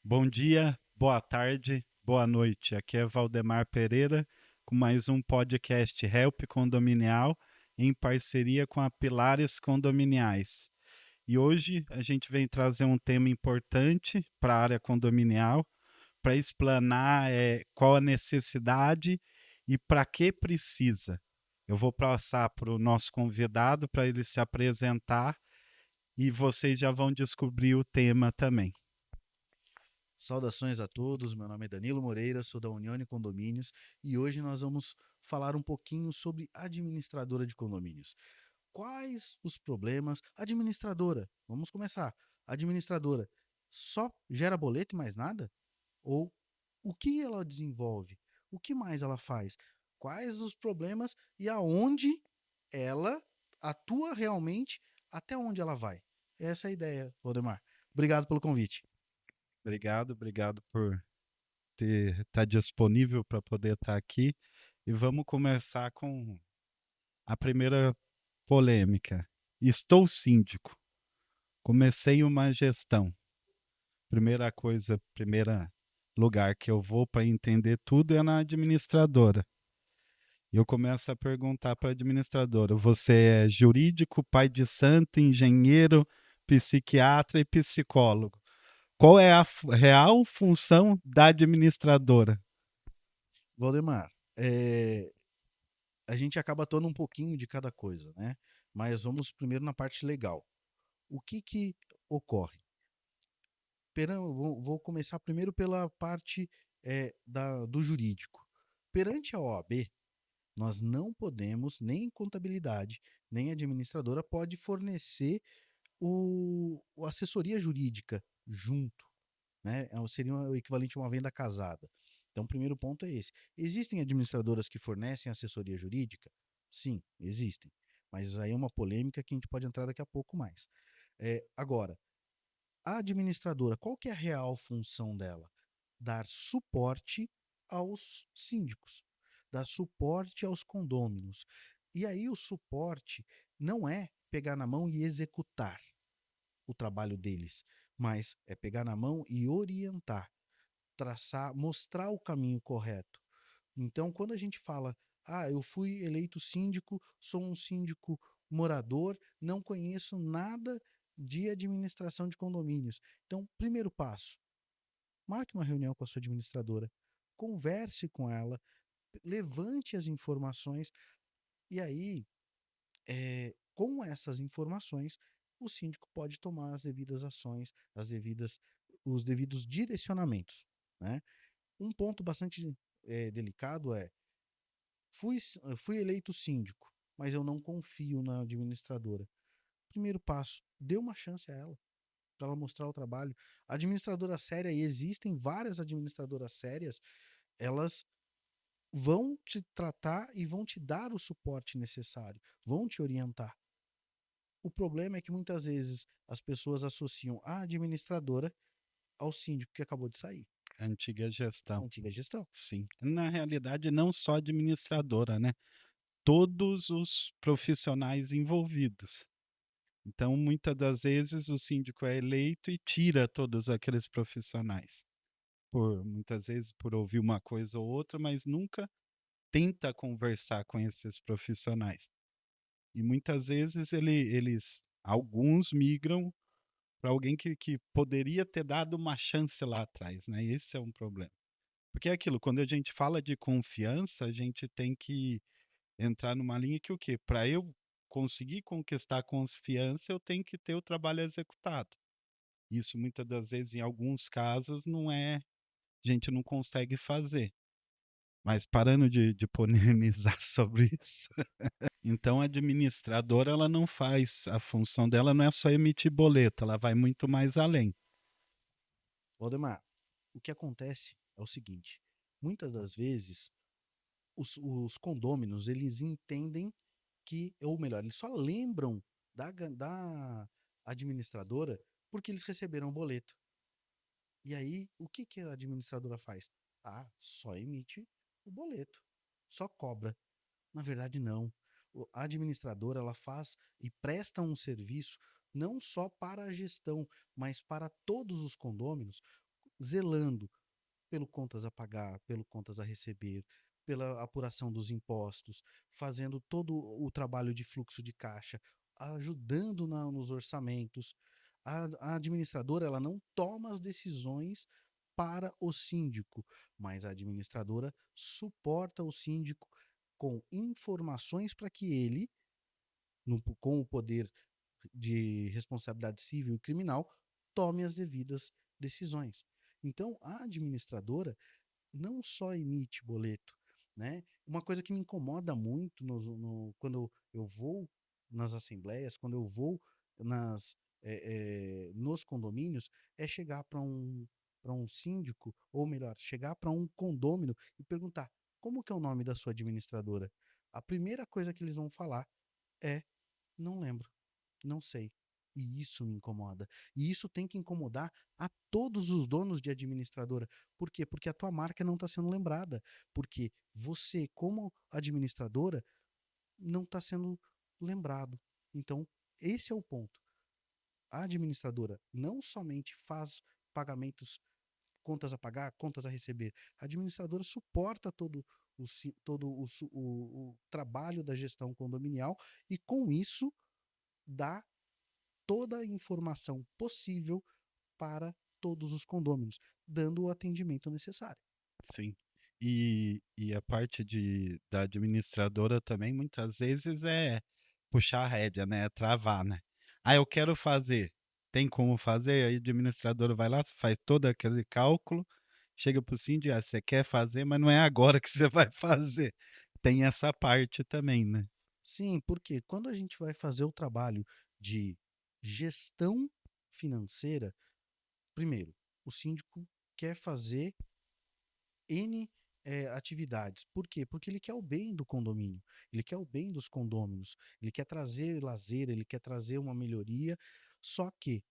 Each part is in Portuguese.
Bom dia, boa tarde, boa noite. Aqui é Valdemar Pereira com mais um podcast Help Condominial em parceria com a Pilares Condominiais. E hoje a gente vem trazer um tema importante para a área condominial, para explanar qual a necessidade e para que precisa. Eu vou passar para o nosso convidado para ele se apresentar e vocês já vão descobrir o tema também. Saudações a todos, meu nome é Danilo Moreira, sou da Unione Condomínios e hoje nós vamos falar um pouquinho sobre administradora de condomínios. Quais os problemas? Administradora, vamos começar. Administradora só gera boleto e mais nada? Ou o que ela desenvolve? O que mais ela faz? Quais os problemas e aonde ela atua realmente, até onde ela vai? Essa é a ideia, Valdemar. Obrigado pelo convite. Obrigado por estar disponível para poder estar aqui. E vamos começar com a primeira polêmica. Estou síndico, comecei uma gestão. Primeira coisa, primeira lugar que eu vou para entender tudo é na administradora. E eu começo a perguntar para a administradora: você é jurídico, pai de santo, engenheiro, psiquiatra e psicólogo? Qual é a real função da administradora? Valdemar, a gente acaba atuando um pouquinho de cada coisa, né? Mas vamos primeiro na parte legal. O que ocorre? Vou começar primeiro pela parte do jurídico. Perante a OAB, nós não podemos, nem contabilidade, nem administradora pode fornecer a assessoria jurídica junto, né? Seria o equivalente a uma venda casada. Então, o primeiro ponto é esse. Existem administradoras que fornecem assessoria jurídica? Sim, existem. Mas aí é uma polêmica que a gente pode entrar daqui a pouco mais. Agora, a administradora, qual que é a real função dela? Dar suporte aos síndicos, dar suporte aos condôminos. E aí o suporte não é pegar na mão e executar o trabalho deles, mas é pegar na mão e orientar, traçar, mostrar o caminho correto. Então, quando a gente fala, eu fui eleito síndico, sou um síndico morador, não conheço nada de administração de condomínios. Então, primeiro passo, marque uma reunião com a sua administradora, converse com ela, levante as informações e aí, com essas informações, o síndico pode tomar as devidas ações, os devidos direcionamentos. Né? Um ponto bastante delicado é fui, fui eleito síndico, mas eu não confio na administradora. Primeiro passo, dê uma chance a ela, para ela mostrar o trabalho. A administradora séria, e existem várias administradoras sérias, elas vão te tratar e vão te dar o suporte necessário, vão te orientar. O problema é que muitas vezes as pessoas associam a administradora ao síndico que acabou de sair, Antiga a gestão. antiga gestão. Sim. Na realidade, não só administradora, né? Todos os profissionais envolvidos. Então, muitas das vezes, o síndico é eleito e tira todos aqueles profissionais. Muitas vezes por ouvir uma coisa ou outra, mas nunca tenta conversar com esses profissionais. E muitas vezes alguns migram para alguém que poderia ter dado uma chance lá atrás, né? Esse é um problema. Porque é aquilo, quando a gente fala de confiança, a gente tem que entrar numa linha que o quê? Para eu conseguir conquistar a confiança, eu tenho que ter o trabalho executado. Isso muitas das vezes, em alguns casos, não é, a gente não consegue fazer. Mas parando de polemizar sobre isso, então a administradora ela não faz, a função dela não é só emitir boleto, ela vai muito mais além. Valdemar, o que acontece é o seguinte, muitas das vezes os condôminos, eles entendem que, ou melhor, eles só lembram da administradora porque eles receberam o boleto. E aí, o que a administradora faz? Só emite o boleto, só cobra. Na verdade, não. A administradora ela faz e presta um serviço não só para a gestão, mas para todos os condôminos, zelando pelo contas a pagar, pelo contas a receber, pela apuração dos impostos, fazendo todo o trabalho de fluxo de caixa, ajudando nos orçamentos. A administradora ela não toma as decisões para o síndico, mas a administradora suporta o síndico com informações para que ele, com o poder de responsabilidade civil e criminal, tome as devidas decisões. Então, a administradora não só emite boleto, né? Uma coisa que me incomoda muito quando eu vou nas assembleias, quando eu vou nos condomínios, é chegar para um síndico, ou melhor, chegar para um condômino e perguntar como que é o nome da sua administradora. A primeira coisa que eles vão falar é não lembro, não sei. E isso me incomoda. E isso tem que incomodar a todos os donos de administradora. Por quê? Porque a tua marca não está sendo lembrada. Porque você, como administradora, não está sendo lembrado. Então, esse é o ponto. A administradora não somente faz pagamentos, contas a pagar, contas a receber. A administradora suporta todo o trabalho da gestão condominial e, com isso, dá toda a informação possível para todos os condôminos, dando o atendimento necessário. Sim. E a parte da administradora também, muitas vezes, é puxar a rédea, né? É travar, né? Ah, eu quero fazer. Tem como fazer? Aí a administradora vai lá, faz todo aquele cálculo, chega pro síndico, ah, você quer fazer, mas não é agora que você vai fazer. Tem essa parte também, né? Sim, porque quando a gente vai fazer o trabalho de gestão financeira, primeiro, o síndico quer fazer N atividades. Por quê? Porque ele quer o bem do condomínio, ele quer o bem dos condôminos, ele quer trazer lazer, ele quer trazer uma melhoria, só que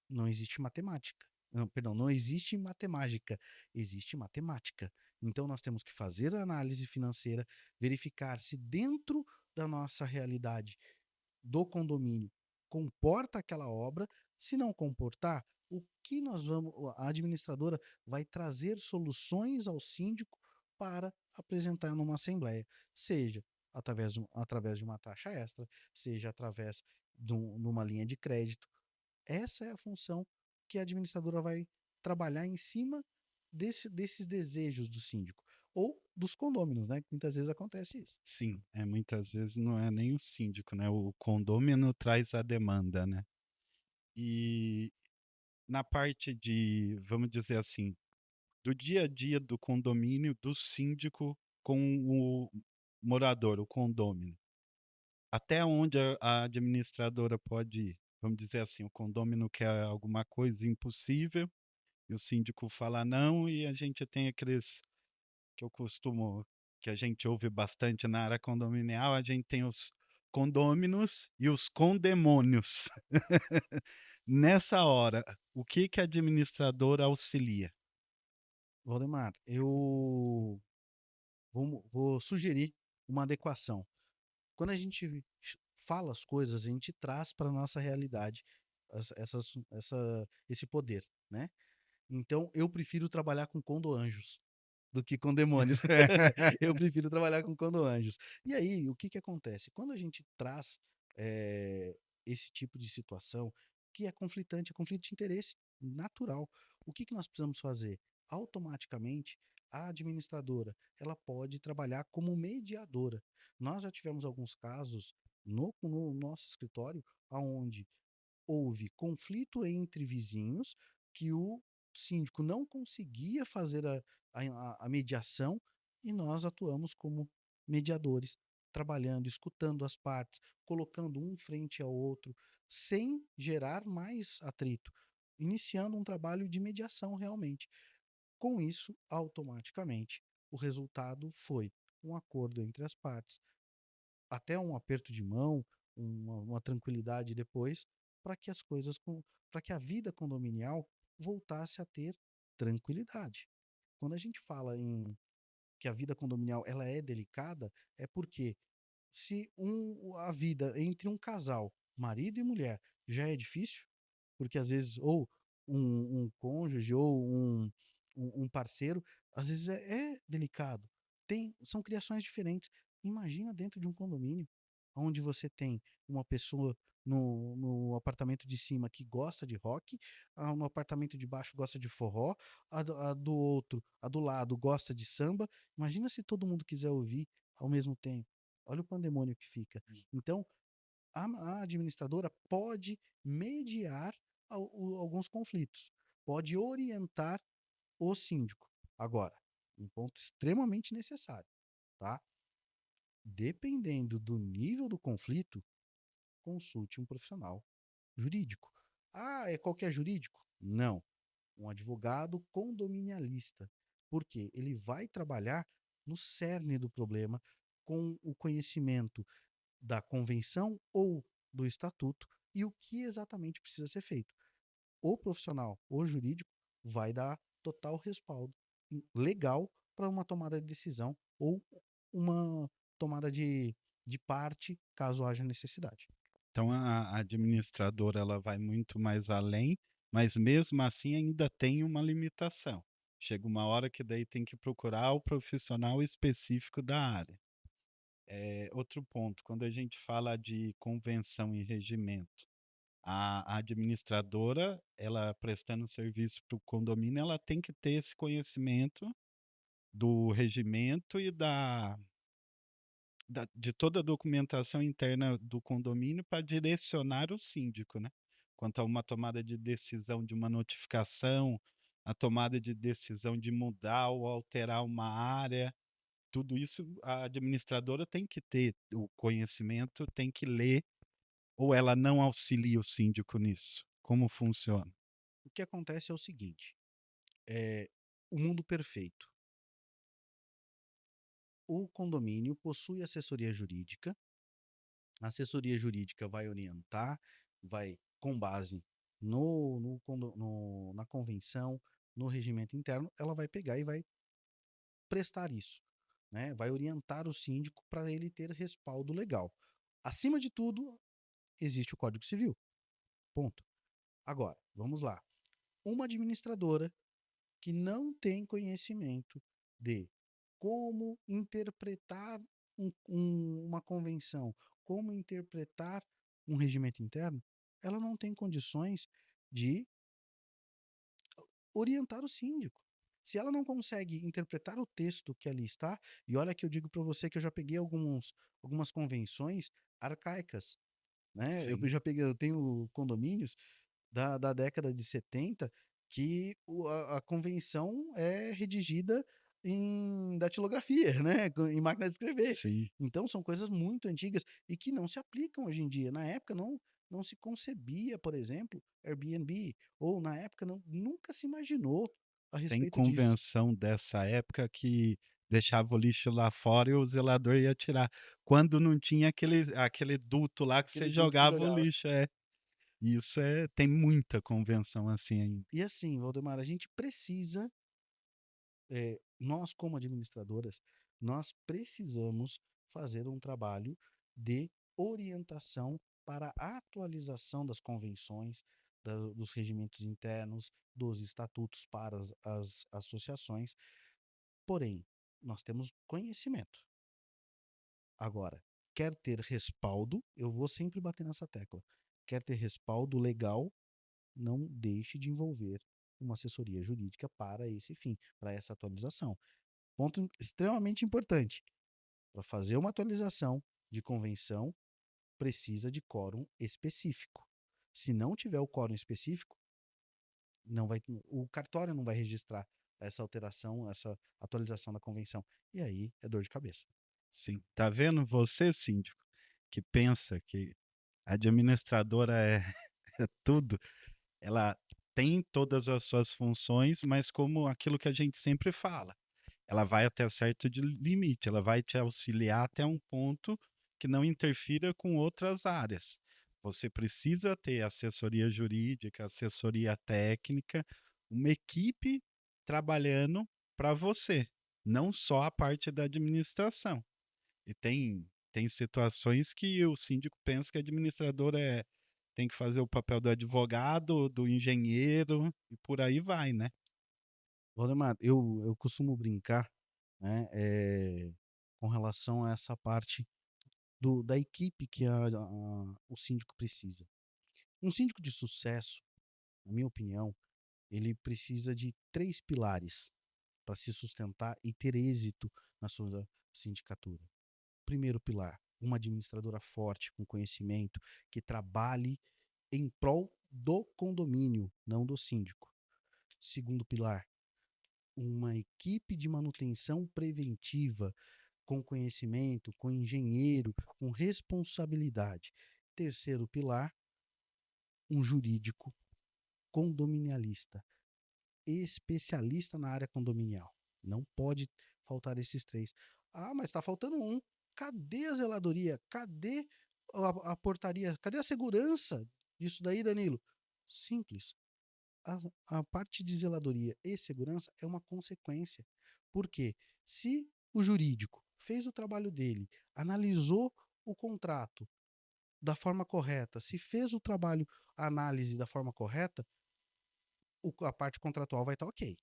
não existe matemática. Não, perdão, não existe matemática, existe matemática. Então nós temos que fazer a análise financeira, verificar se dentro da nossa realidade do condomínio comporta aquela obra. Se não comportar, o que nós vamos, a administradora vai trazer soluções ao síndico para apresentar numa assembleia, seja através de uma taxa extra, seja através de uma linha de crédito. Essa é a função que a administradora vai trabalhar em cima desses desejos do síndico ou dos condôminos, né? Que muitas vezes acontece isso. Sim, muitas vezes não é nem o síndico, né? O condômino traz a demanda, né? E na parte de, vamos dizer assim, do dia a dia do condomínio, do síndico com o morador, o condômino. Até onde a administradora pode ir? Vamos dizer assim, o condômino quer alguma coisa impossível e o síndico fala não, e a gente tem aqueles que eu costumo, que a gente ouve bastante na área condominial, a gente tem os condôminos e os condemônios. Nessa hora, o que que a administradora auxilia? Valdemar, eu vou sugerir uma adequação. Quando a gente fala as coisas, a gente traz para a nossa realidade esse poder, né? Então, eu prefiro trabalhar com condoanjos do que com demônios. Eu prefiro trabalhar com condoanjos. E aí, o que que acontece? Quando a gente traz eh, esse tipo de situação, que é conflitante, é conflito de interesse natural. O que que nós precisamos fazer? Automaticamente, a administradora, ela pode trabalhar como mediadora. Nós já tivemos alguns casos no nosso escritório, onde houve conflito entre vizinhos, que o síndico não conseguia fazer a mediação, e nós atuamos como mediadores, trabalhando, escutando as partes, colocando um frente ao outro, sem gerar mais atrito, iniciando um trabalho de mediação realmente. Com isso, automaticamente, o resultado foi um acordo entre as partes, até um aperto de mão, uma tranquilidade depois, para que as coisas, para que a vida condominial voltasse a ter tranquilidade. Quando a gente fala em que a vida condominial ela é delicada, é porque se a vida entre um casal, marido e mulher, já é difícil, porque às vezes ou um cônjuge ou um parceiro, às vezes é delicado. São criações diferentes. Imagina dentro de um condomínio, onde você tem uma pessoa no apartamento de cima que gosta de rock, no apartamento de baixo gosta de forró, a do lado gosta de samba. Imagina se todo mundo quiser ouvir ao mesmo tempo. Olha o pandemônio que fica. Então, a administradora pode mediar alguns conflitos, pode orientar o síndico. Agora, um ponto extremamente necessário, tá? Dependendo do nível do conflito, consulte um profissional jurídico. Ah, é qualquer jurídico? Não. Um advogado condominialista. Por quê? Ele vai trabalhar no cerne do problema com o conhecimento da convenção ou do estatuto e o que exatamente precisa ser feito. O profissional, o jurídico, vai dar total respaldo legal para uma tomada de decisão ou uma tomada de parte, caso haja necessidade. Então a administradora ela vai muito mais além, mas mesmo assim ainda tem uma limitação. Chega uma hora que daí tem que procurar o profissional específico da área. Outro ponto, quando a gente fala de convenção e regimento, a administradora, ela prestando serviço para o condomínio, ela tem que ter esse conhecimento do regimento e de toda a documentação interna do condomínio para direcionar o síndico, né? Quanto a uma tomada de decisão de uma notificação, a tomada de decisão de mudar ou alterar uma área, tudo isso a administradora tem que ter o conhecimento, tem que ler, ou ela não auxilia o síndico nisso? Como funciona? O que acontece é o seguinte: é o mundo perfeito. O condomínio possui assessoria jurídica. A assessoria jurídica vai orientar, vai com base na convenção, no regimento interno, ela vai pegar e vai prestar isso, né? Vai orientar o síndico para ele ter respaldo legal. Acima de tudo, existe o Código Civil. Ponto. Agora, vamos lá. Uma administradora que não tem conhecimento de como interpretar uma convenção, como interpretar um regimento interno, ela não tem condições de orientar o síndico. Se ela não consegue interpretar o texto que ali está, e olha que eu digo para você que eu já peguei algumas convenções arcaicas, né? Sim, Eu tenho condomínios da década de 70 que a convenção é redigida em datilografia, né, em máquina de escrever. sim. Então são coisas muito antigas e que não se aplicam hoje em dia. Na época não se concebia, por exemplo, Airbnb, ou na época nunca se imaginou a Tem respeito disso. convenção dessa época que deixava o lixo lá fora e o zelador ia tirar, quando não tinha aquele duto lá que você Aquele duto que jogava o jogava. lixo. Isso tem muita convenção assim ainda. E assim, Valdemar, a gente precisa, nós como administradoras, nós precisamos fazer um trabalho de orientação para a atualização das convenções, dos regimentos internos, dos estatutos para as associações. Porém, nós temos conhecimento. Agora, quer ter respaldo, eu vou sempre bater nessa tecla. Quer ter respaldo legal, não deixe de envolver uma assessoria jurídica para esse fim, para essa atualização. Ponto extremamente importante. Para fazer uma atualização de convenção, precisa de quórum específico. Se não tiver o quórum específico, não vai, o cartório não vai registrar essa alteração, essa atualização da convenção. E aí é dor de cabeça. Sim. Tá vendo você, síndico, que pensa que a administradora é tudo, ela tem todas as suas funções, mas como aquilo que a gente sempre fala, ela vai até certo de limite, ela vai te auxiliar até um ponto que não interfira com outras áreas. Você precisa ter assessoria jurídica, assessoria técnica, uma equipe trabalhando para você, não só a parte da administração. E tem situações que o síndico pensa que a administradora tem que fazer o papel do advogado, do engenheiro e por aí vai, né? Valdemar, eu costumo brincar, né, com relação a essa parte da equipe que o síndico precisa. Um síndico de sucesso, na minha opinião, ele precisa de 3 pilares para se sustentar e ter êxito na sua sindicatura. Primeiro pilar, uma administradora forte, com conhecimento, que trabalhe em prol do condomínio, não do síndico. Segundo pilar, uma equipe de manutenção preventiva, com conhecimento, com engenheiro, com responsabilidade. Terceiro pilar, um jurídico condominialista, especialista na área condominial. Não pode faltar esses 3. Ah, mas está faltando um. Cadê a zeladoria? Cadê a portaria? Cadê a segurança disso daí, Danilo? Simples. A parte de zeladoria e segurança é uma consequência. Por quê? Se o jurídico fez o trabalho dele, analisou o contrato da forma correta, se fez o trabalho, a análise da forma correta, a parte contratual vai estar ok.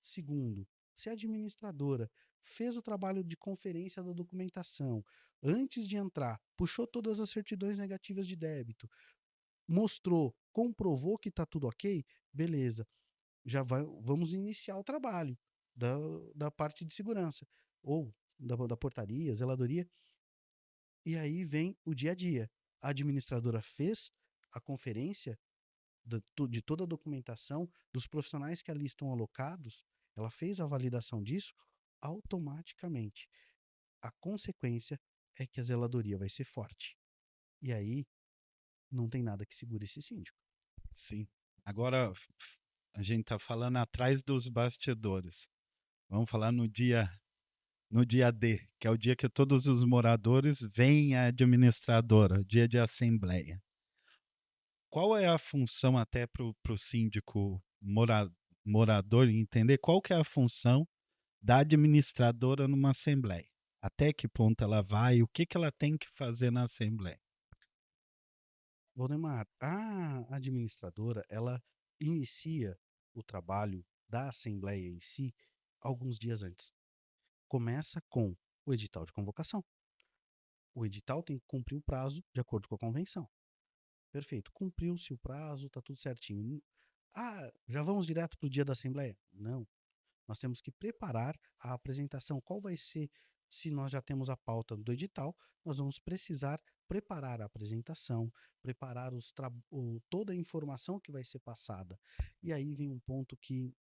Segundo, se a administradora fez o trabalho de conferência da documentação antes de entrar, puxou todas as certidões negativas de débito, mostrou, comprovou que está tudo ok, beleza. Vamos iniciar o trabalho da, da parte de segurança, ou da portaria, zeladoria, e aí vem o dia a dia. A administradora fez a conferência de toda a documentação, dos profissionais que ali estão alocados, ela fez a validação disso, automaticamente. A consequência é que a zeladoria vai ser forte. E aí não tem nada que segure esse síndico. Sim. Agora a gente está falando atrás dos bastidores. Vamos falar no dia D, que é o dia que todos os moradores veem a administradora, dia de assembleia. Qual é a função até para o síndico morador entender qual que é a função da administradora numa assembleia? Até que ponto ela vai, o que ela tem que fazer na assembleia? Valdemar, a administradora, ela inicia o trabalho da assembleia em si alguns dias antes. Começa com o edital de convocação. O edital tem que cumprir o prazo de acordo com a convenção. Perfeito. Cumpriu-se o prazo, está tudo certinho. Ah, já vamos direto para o dia da Assembleia? Não. Nós temos que preparar a apresentação. Qual vai ser, se nós já temos a pauta do edital, nós vamos precisar preparar a apresentação, preparar toda a informação que vai ser passada. E aí vem um ponto que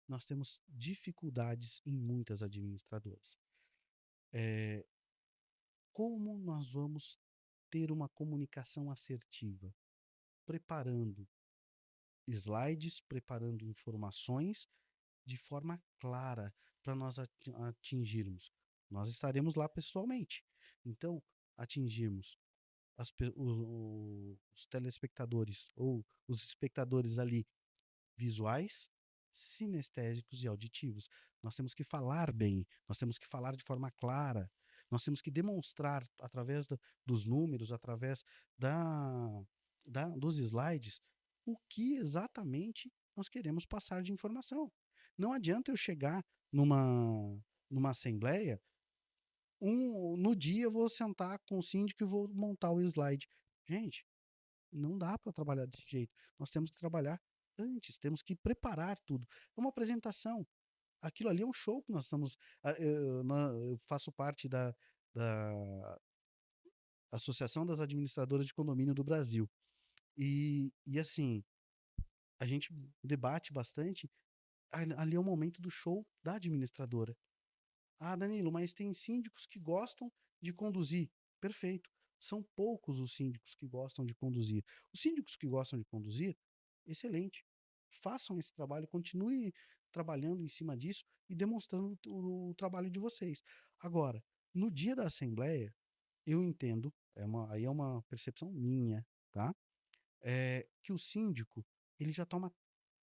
nós temos dificuldades em muitas administradoras. Como nós vamos ter uma comunicação assertiva? Preparando slides, preparando informações de forma clara para nós atingirmos. Nós estaremos lá pessoalmente. Então, atingirmos os telespectadores ou os espectadores ali visuais, sinestésicos e auditivos. Nós temos que falar bem, nós temos que falar de forma clara, nós temos que demonstrar através dos números, através da, dos slides, o que exatamente nós queremos passar de informação. Não adianta eu chegar numa assembleia, no dia eu vou sentar com o síndico e vou montar o slide. Gente, não dá para trabalhar desse jeito. Nós temos que trabalhar antes, temos que preparar tudo. É uma apresentação. Aquilo ali é um show que nós estamos. Eu faço parte da Associação das Administradoras de Condomínio do Brasil. E assim, a gente debate bastante. Ali é o momento do show da administradora. Ah, Danilo, mas tem síndicos que gostam de conduzir. Perfeito. São poucos os síndicos que gostam de conduzir. Os síndicos que gostam de conduzir, excelente. Façam esse trabalho, continue trabalhando em cima disso e demonstrando o trabalho de vocês. Agora, no dia da assembleia, eu entendo, aí é uma percepção minha, tá? Que o síndico, ele já toma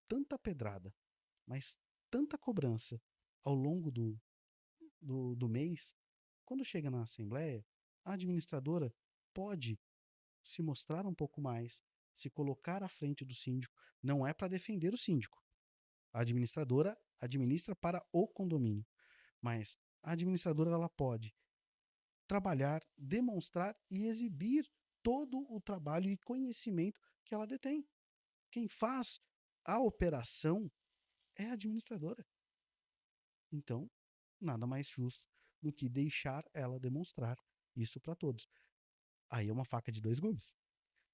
tanta pedrada, mas tanta cobrança ao longo do mês, quando chega na assembleia, a administradora pode se mostrar um pouco mais, se colocar à frente do síndico. Não é para defender o síndico. A administradora administra para o condomínio, mas a administradora ela pode trabalhar, demonstrar e exibir todo o trabalho e conhecimento que ela detém. Quem faz a operação é a administradora. Então, nada mais justo do que deixar ela demonstrar isso para todos. Aí é uma faca de dois gumes.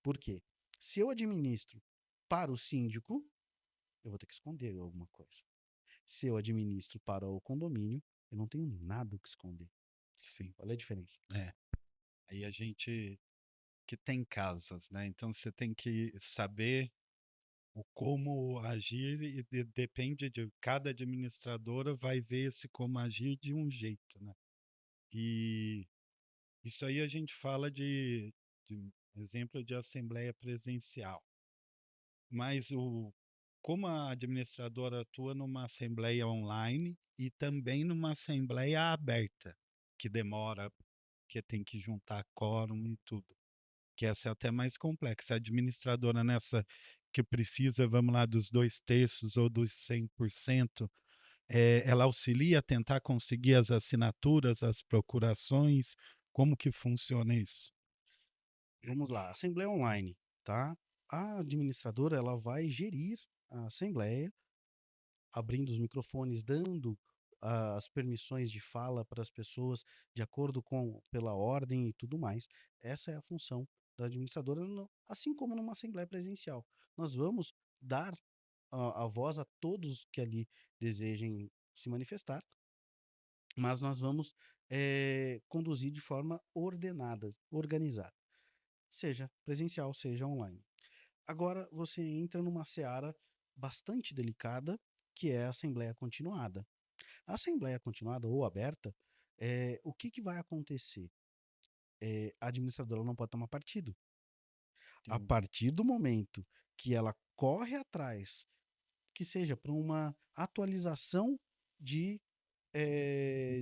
Por quê? Se eu administro para o síndico, eu vou ter que esconder alguma coisa. Se eu administro para o condomínio, eu não tenho nada o que esconder. Sim, Olha a diferença. é. Aí a gente que tem casas, né, então você tem que saber o como agir e depende de cada administradora vai ver esse como agir de um jeito, né. E isso aí a gente fala de exemplo de assembleia presencial. Mas como a administradora atua numa assembleia online e também numa assembleia aberta, que demora, que tem que juntar quórum e tudo, que essa é até mais complexa. A administradora nessa que precisa, vamos lá, dos 2/3 ou dos 100%, ela auxilia a tentar conseguir as assinaturas, as procurações, como que funciona isso? Vamos lá, assembleia online, tá? A administradora ela vai gerir a assembleia, abrindo os microfones, dando as permissões de fala para as pessoas de acordo com pela ordem e tudo mais. Essa é a função da administradora, assim como numa assembleia presencial. Nós vamos dar a voz a todos que ali desejem se manifestar, mas nós vamos conduzir de forma ordenada, organizada, seja presencial, seja online. Agora você entra numa seara bastante delicada, que é a assembleia continuada. A assembleia continuada ou aberta, o que que vai acontecer? A administradora não pode tomar partido. A Entendi. partir do momento que ela corre atrás, que seja para uma atualização de,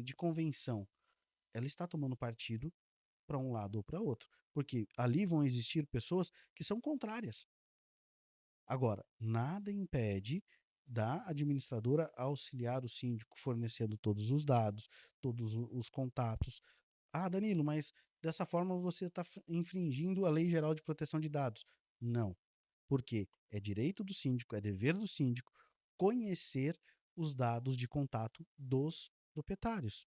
de convenção, ela está tomando partido para um lado ou para outro, porque ali vão existir pessoas que são contrárias. Agora, nada impede da administradora auxiliar o síndico fornecendo todos os dados, todos os contatos. Ah, Danilo, mas dessa forma você está infringindo a Lei Geral de Proteção de Dados. Não, porque é direito do síndico, é dever do síndico conhecer os dados de contato dos proprietários.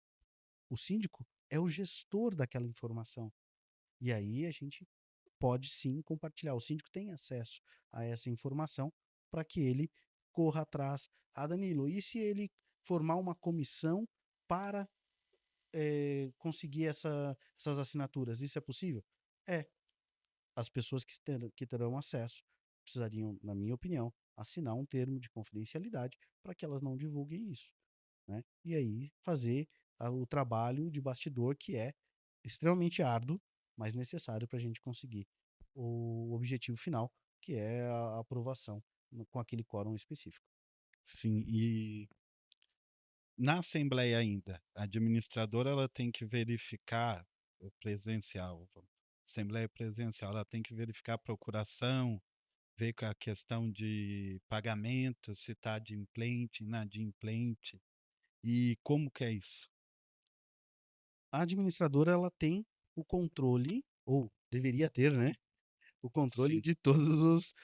O síndico é o gestor daquela informação. E aí a gente pode sim compartilhar. O síndico tem acesso a essa informação para que ele corra atrás. Ah, Danilo, e se ele formar uma comissão para conseguir essas assinaturas? Isso é possível? É. As pessoas que terão acesso precisariam, na minha opinião, assinar um termo de confidencialidade para que elas não divulguem isso, né? E aí fazer o trabalho de bastidor que é extremamente árduo, mas necessário para a gente conseguir o objetivo final, que é a aprovação com aquele quórum específico. Sim, e na assembleia ainda, a administradora ela tem que verificar o presencial, assembleia presencial, ela tem que verificar a procuração, ver com a questão de pagamento, se está adimplente, inadimplente, e como que é isso? A administradora ela tem o controle, ou deveria ter, né, o controle Sim, de todos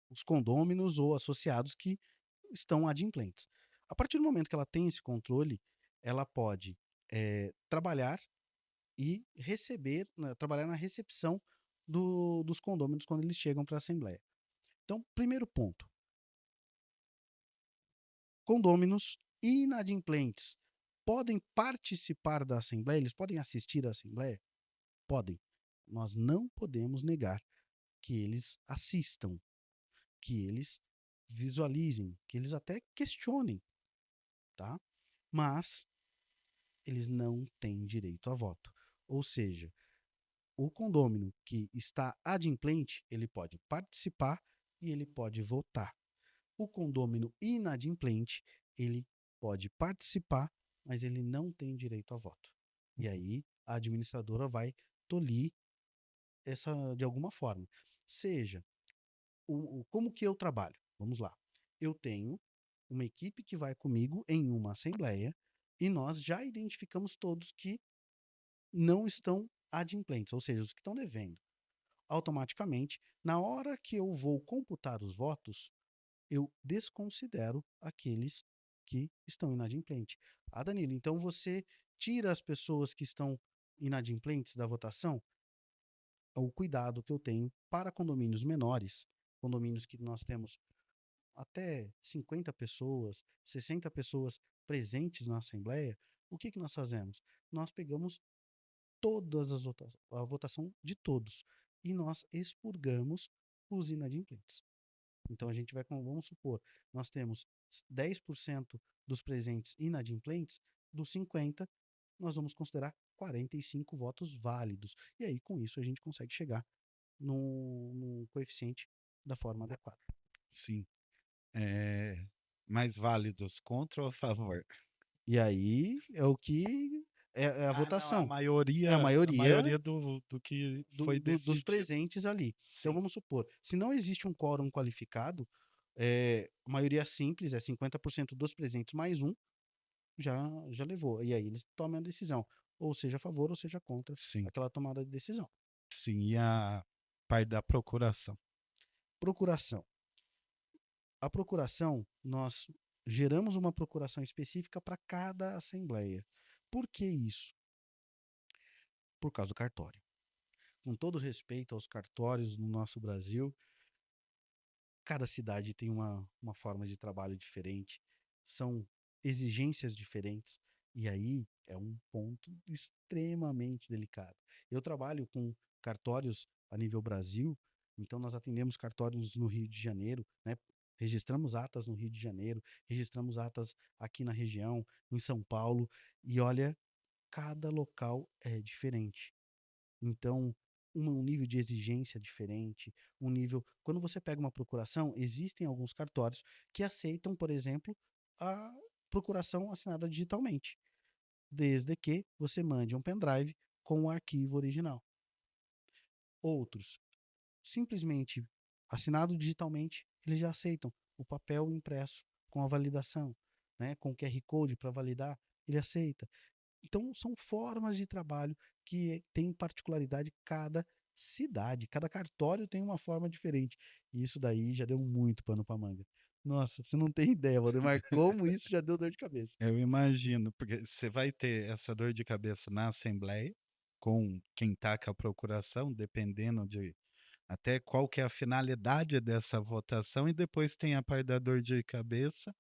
os condôminos ou associados que estão adimplentes. A partir do momento que ela tem esse controle, ela pode trabalhar e receber, né, trabalhar na recepção dos condôminos quando eles chegam para a Assembleia. Então, primeiro ponto, condôminos inadimplentes podem participar da Assembleia? Eles podem assistir à Assembleia? Podem. Nós não podemos negar que eles assistam, que eles visualizem, que eles até questionem, tá? Mas eles não têm direito a voto. Ou seja, o condômino que está adimplente, ele pode participar e ele pode votar. O condômino inadimplente, ele pode participar, mas ele não tem direito a voto. E aí a administradora vai tolir de alguma forma. Seja como que eu trabalho? Vamos lá. Eu tenho uma equipe que vai comigo em uma assembleia e nós já identificamos todos que não estão adimplentes, ou seja, os que estão devendo. Automaticamente, na hora que eu vou computar os votos, eu desconsidero aqueles que estão inadimplentes. Ah, Danilo, então você tira as pessoas que estão inadimplentes da votação? O cuidado que eu tenho para condomínios menores, condomínios que nós temos até 50 pessoas, 60 pessoas presentes na assembleia, o que nós fazemos? Nós pegamos todas as a votação de todos e nós expurgamos os inadimplentes. Então a gente vai, vamos supor, nós temos 10% dos presentes inadimplentes, dos 50, nós vamos considerar 45 votos válidos. E aí, com isso, a gente consegue chegar no coeficiente da forma adequada. Sim. Mais válidos contra ou a favor? E aí é o que é a Ah, não, a votação. É maioria a a maioria maioria do que foi dos decidido. presentes ali. Então Sim, vamos supor, se não existe um quórum qualificado, a maioria simples é 50% dos presentes mais um, já levou. E aí eles tomam a decisão, ou seja a favor ou seja contra sim, aquela tomada de decisão. sim. E a parte da procuração? Procuração. A procuração, nós geramos uma procuração específica para cada assembleia. Por que isso? Por causa do cartório. Com todo respeito aos cartórios no nosso Brasil, cada cidade tem uma forma de trabalho diferente, são exigências diferentes, e aí é um ponto extremamente delicado. Eu trabalho com cartórios a nível Brasil, então nós atendemos cartórios no Rio de Janeiro, né? Registramos atas no Rio de Janeiro, registramos atas aqui na região, em São Paulo, e olha, cada local é diferente. Então, um nível de exigência diferente, um nível. Quando você pega uma procuração, existem alguns cartórios que aceitam, por exemplo, a procuração assinada digitalmente, desde que você mande um pendrive com o arquivo original. Outros, simplesmente assinado digitalmente, eles já aceitam o papel impresso com a validação, né, com o QR Code para validar, ele aceita. Então, são formas de trabalho que tem particularidade cada cidade, cada cartório tem uma forma diferente. E isso daí já deu muito pano para manga. Nossa, você não tem ideia, Valdemar, como isso já deu dor de cabeça. Eu imagino, porque você vai ter essa dor de cabeça na assembleia, com quem está com a procuração, dependendo de até qual que é a finalidade dessa votação, e depois tem a parte da dor de cabeça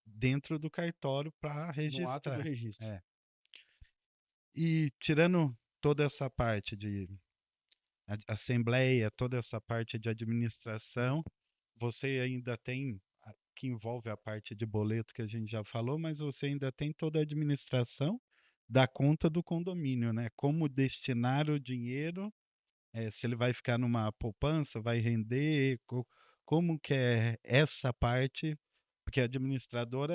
dentro do cartório para No ato do registrar. registro. É. E tirando toda essa parte de assembleia, toda essa parte de administração, você ainda tem, que envolve a parte de boleto que a gente já falou, mas você ainda tem toda a administração da conta do condomínio, né? Como destinar o dinheiro, se ele vai ficar numa poupança, vai render, como que é essa parte, porque a administradora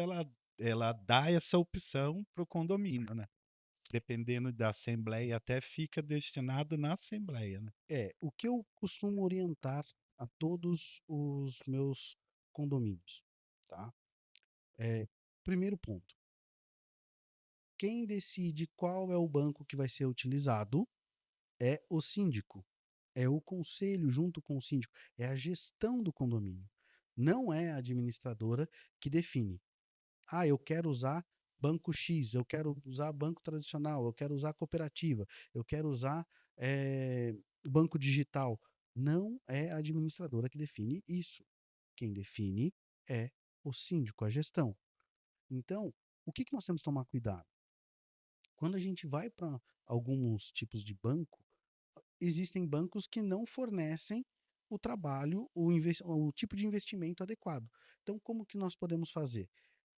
ela dá essa opção para o condomínio, né? Dependendo da assembleia, até fica destinado na assembleia, né? O que eu costumo orientar a todos os meus condomínios, tá? Primeiro ponto, quem decide qual é o banco que vai ser utilizado é o síndico, é o conselho junto com o síndico, é a gestão do condomínio. Não é a administradora que define. Ah, eu quero usar banco X, eu quero usar banco tradicional, eu quero usar cooperativa, eu quero usar banco digital. Não é a administradora que define isso. Quem define é o síndico, a gestão. Então, o que nós temos que tomar cuidado? Quando a gente vai para alguns tipos de banco, existem bancos que não fornecem o trabalho, o tipo de investimento adequado. Então, como que nós podemos fazer?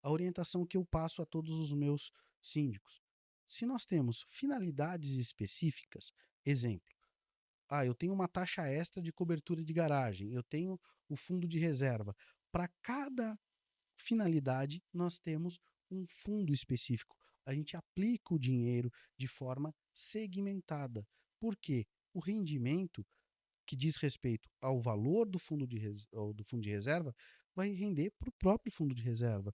A orientação que eu passo a todos os meus síndicos. Se nós temos finalidades específicas, exemplo, eu tenho uma taxa extra de cobertura de garagem, eu tenho o fundo de reserva. Para cada finalidade, nós temos um fundo específico. A gente aplica o dinheiro de forma segmentada. Por quê? o rendimento que diz respeito ao valor do fundo de reserva vai render para o próprio fundo de reserva.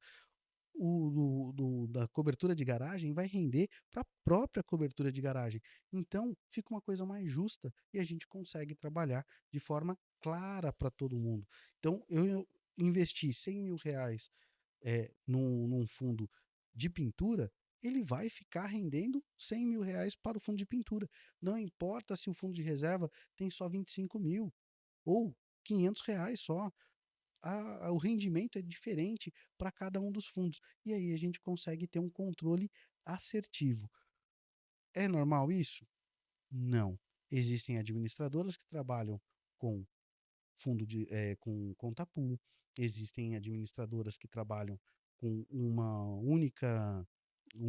Da cobertura de garagem vai render para a própria cobertura de garagem. Então, fica uma coisa mais justa e a gente consegue trabalhar de forma clara para todo mundo. Então, eu investi R$ 100.000 num fundo de pintura, ele vai ficar rendendo R$ 100.000 para o fundo de pintura. Não importa se o fundo de reserva tem só 25.000 ou R$ 500 só. O rendimento é diferente para cada um dos fundos. E aí a gente consegue ter um controle assertivo. É normal isso? Não. Existem administradoras que trabalham com com conta pool, existem administradoras que trabalham com um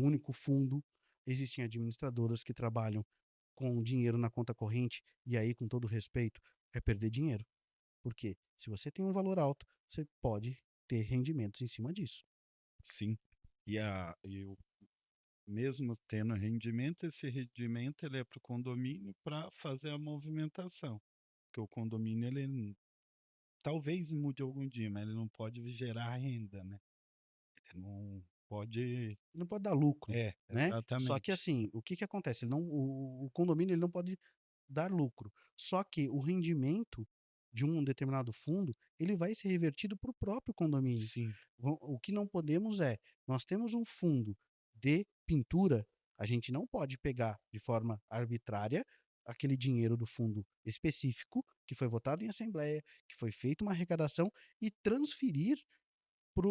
único fundo, existem administradoras que trabalham com dinheiro na conta corrente, e aí, com todo respeito, é perder dinheiro. Porque se você tem um valor alto, você pode ter rendimentos em cima disso. Sim. E o mesmo tendo rendimento, esse rendimento ele é para o condomínio para fazer a movimentação. Porque o condomínio talvez mude algum dia, mas ele não pode gerar renda, né? Ele não pode. Não pode dar lucro, É, né? Só que exatamente. assim, o que que acontece? O condomínio ele não pode dar lucro. Só que o rendimento de um determinado fundo, ele vai ser revertido para o próprio condomínio. Sim, O que não podemos nós temos um fundo de pintura, a gente não pode pegar de forma arbitrária aquele dinheiro do fundo específico, que foi votado em assembleia, que foi feita uma arrecadação, e transferir para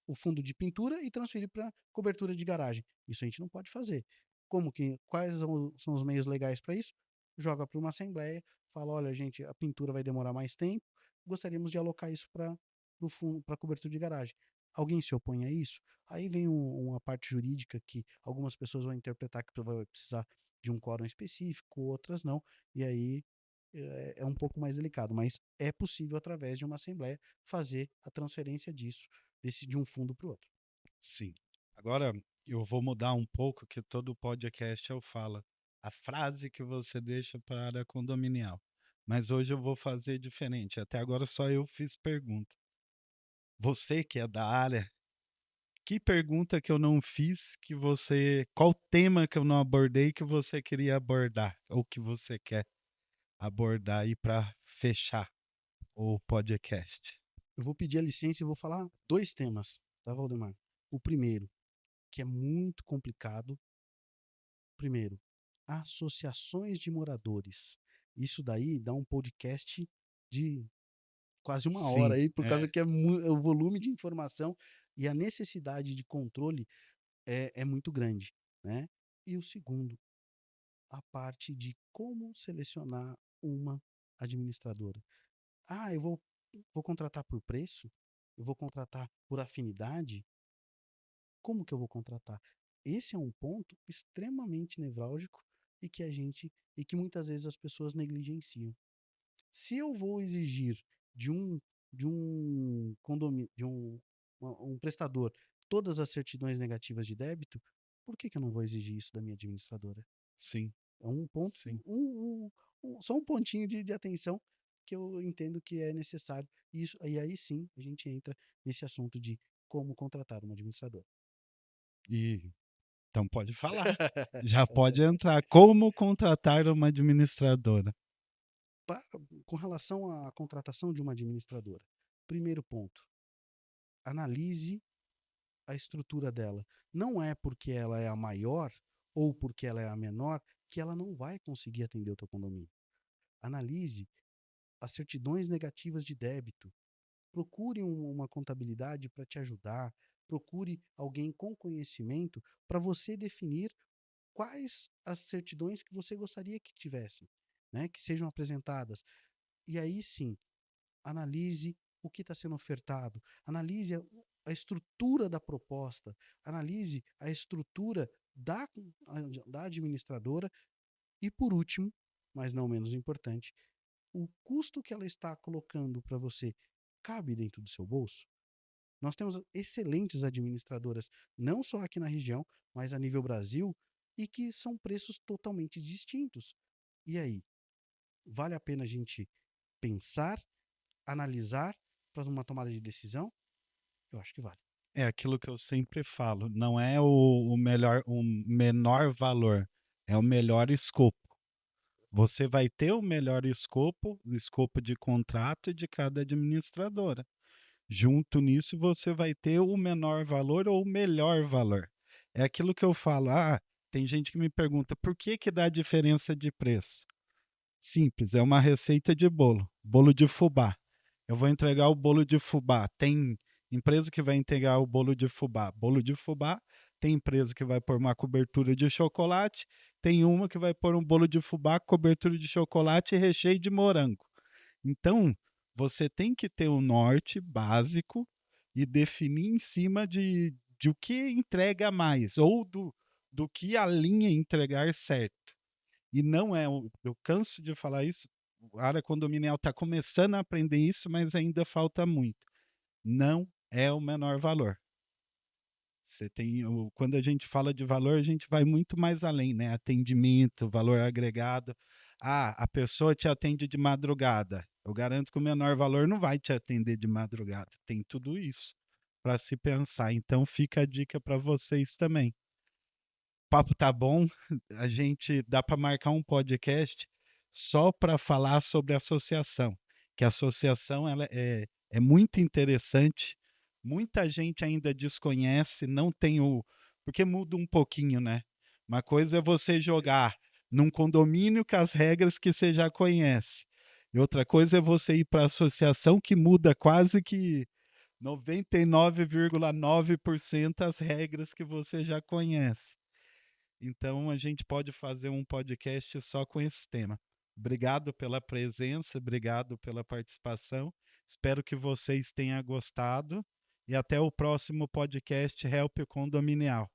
o fundo de pintura e transferir para cobertura de garagem. Isso a gente não pode fazer. Quais são os meios legais para isso? Joga para uma assembleia, fala, olha, gente, a pintura vai demorar mais tempo, gostaríamos de alocar isso para cobertura de garagem. Alguém se opõe a isso? Aí vem uma parte jurídica que algumas pessoas vão interpretar que vai precisar de um quórum específico, outras não, e aí é um pouco mais delicado, mas é possível, através de uma assembleia, fazer a transferência de um fundo para o outro. sim. Agora eu vou mudar um pouco, que todo podcast eu falo a frase que você deixa para a área condominial. Mas hoje eu vou fazer diferente. Até agora só eu fiz pergunta. Você que é da área, que pergunta que eu não fiz que você, qual tema que eu não abordei que você queria abordar ou que você quer abordar aí para fechar o podcast? Eu vou pedir a licença e vou falar dois temas, tá, Valdemar? O primeiro, que é muito complicado. Primeiro, associações de moradores. Isso daí dá um podcast de quase 1 hora Sim, aí, por causa é, que é o volume de informação e a necessidade de controle é muito grande, né? E o segundo, a parte de como selecionar uma administradora. Eu vou contratar por preço? Eu vou contratar por afinidade? Como que eu vou contratar? Esse é um ponto extremamente nevrálgico e que muitas vezes as pessoas negligenciam. Se eu vou exigir de um condomínio, um prestador, todas as certidões negativas de débito, por que que eu não vou exigir isso da minha administradora? sim, É um ponto, sim. só um pontinho de atenção que eu entendo que é necessário. E aí sim a gente entra nesse assunto de como contratar uma administradora. E então pode falar. Já pode entrar. Como contratar uma administradora? Pa- com relação à contratação de uma administradora, primeiro ponto, analise a estrutura dela. Não é porque ela é a maior ou porque ela é a menor que ela não vai conseguir atender o teu condomínio. Analise as certidões negativas de débito. Procure uma contabilidade para te ajudar. Procure alguém com conhecimento para você definir quais as certidões que você gostaria que tivessem, né, que sejam apresentadas. E aí sim, analise o que está sendo ofertado, analise a estrutura da proposta, analise a estrutura da administradora e, por último, mas não menos importante, o custo que ela está colocando para você cabe dentro do seu bolso? Nós temos excelentes administradoras, não só aqui na região, mas a nível Brasil, e que são preços totalmente distintos. E aí, vale a pena a gente pensar, analisar para uma tomada de decisão? Eu acho que vale. É aquilo que eu sempre falo, não é o melhor, o menor valor, é o melhor escopo. Você vai ter o escopo de contrato de cada administradora. Junto nisso, você vai ter o menor valor ou o melhor valor. É aquilo que eu falo, tem gente que me pergunta: "Por que que dá diferença de preço?". Simples, é uma receita de bolo, bolo de fubá. Eu vou entregar o bolo de fubá, tem empresa que vai entregar o bolo de fubá, tem empresa que vai pôr uma cobertura de chocolate, tem uma que vai pôr um bolo de fubá, cobertura de chocolate e recheio de morango. Então, você tem que ter o norte básico e definir em cima de o que entrega mais ou do que a linha entregar certo. E não é o eu canso de falar isso, a área condominial está começando a aprender isso, mas ainda falta muito. Não é o menor valor. Você tem o quando a gente fala de valor, a gente vai muito mais além, né, atendimento, valor agregado. A pessoa te atende de madrugada, eu garanto que o menor valor não vai te atender de madrugada, tem tudo isso para se pensar, então fica a dica para vocês também. O papo tá bom, a gente dá para marcar um podcast só para falar sobre associação, que a associação ela é muito interessante, muita gente ainda desconhece, não tem o porque muda um pouquinho, né. Uma coisa é você jogar num condomínio com as regras que você já conhece, e outra coisa é você ir pra associação que muda quase que 99,9% as regras que você já conhece. Então a gente pode fazer um podcast só com esse tema. Obrigado pela presença, obrigado pela participação. Espero que vocês tenham gostado e até o próximo podcast Help Condominial.